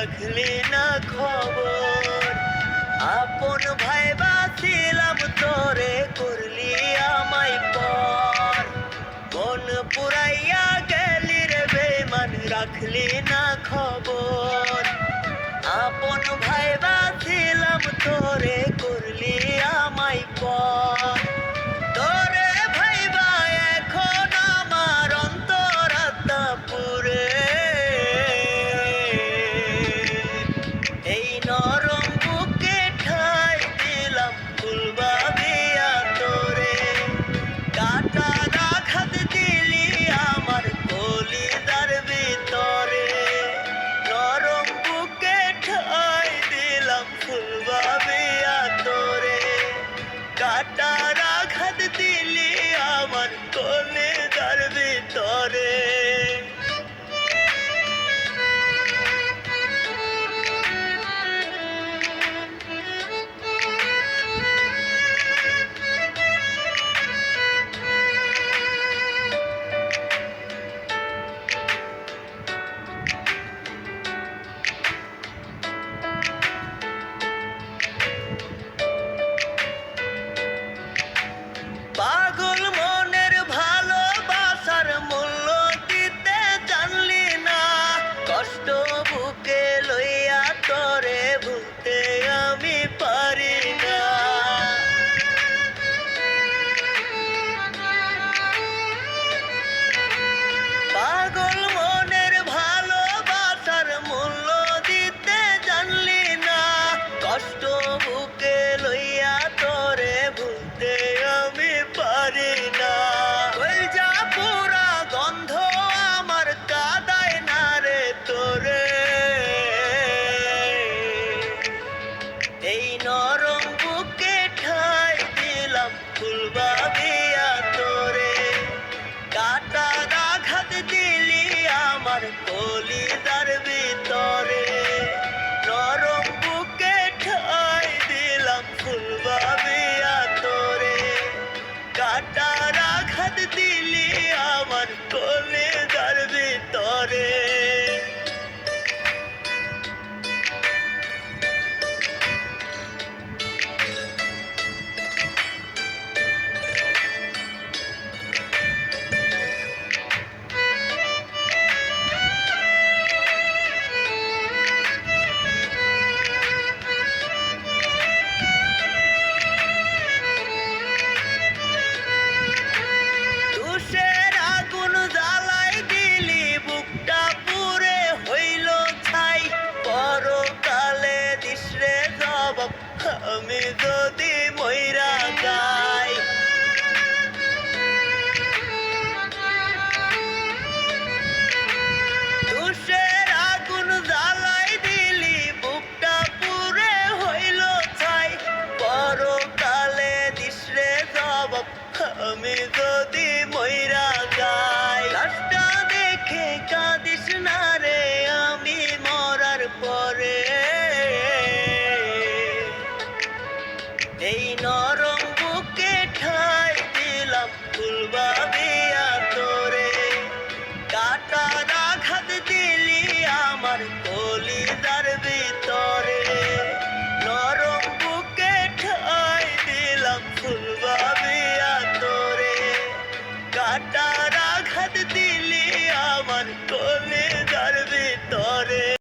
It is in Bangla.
রাখলি না খবর। আপন ভাইবা ছিলাম তোরে করলি আমায় পর। মন পুরাইয়া গেলি রে বেমান রাখলি না খবর। আপন ভাইবা ছিলাম তোরে করলি আমায় পর। তোরে ভাইবা এখন আমার অন্তরাত্মা পুরে। এই নরম বুকে ঠাই দিলাম ফুল ভাবিয়া তোরে। কাটার আঘাত দিলি আমার কলিজার ভিতরে। নরম বুকে ঠাই দিলাম ফুল ভাবিয়া তোরে। কাটার আঘাত দিলি আমার কলিজার ভিতরে। পাগল মনের ভালোবাসার মূল্য দিতে জানলি না। কষ্ট বুকে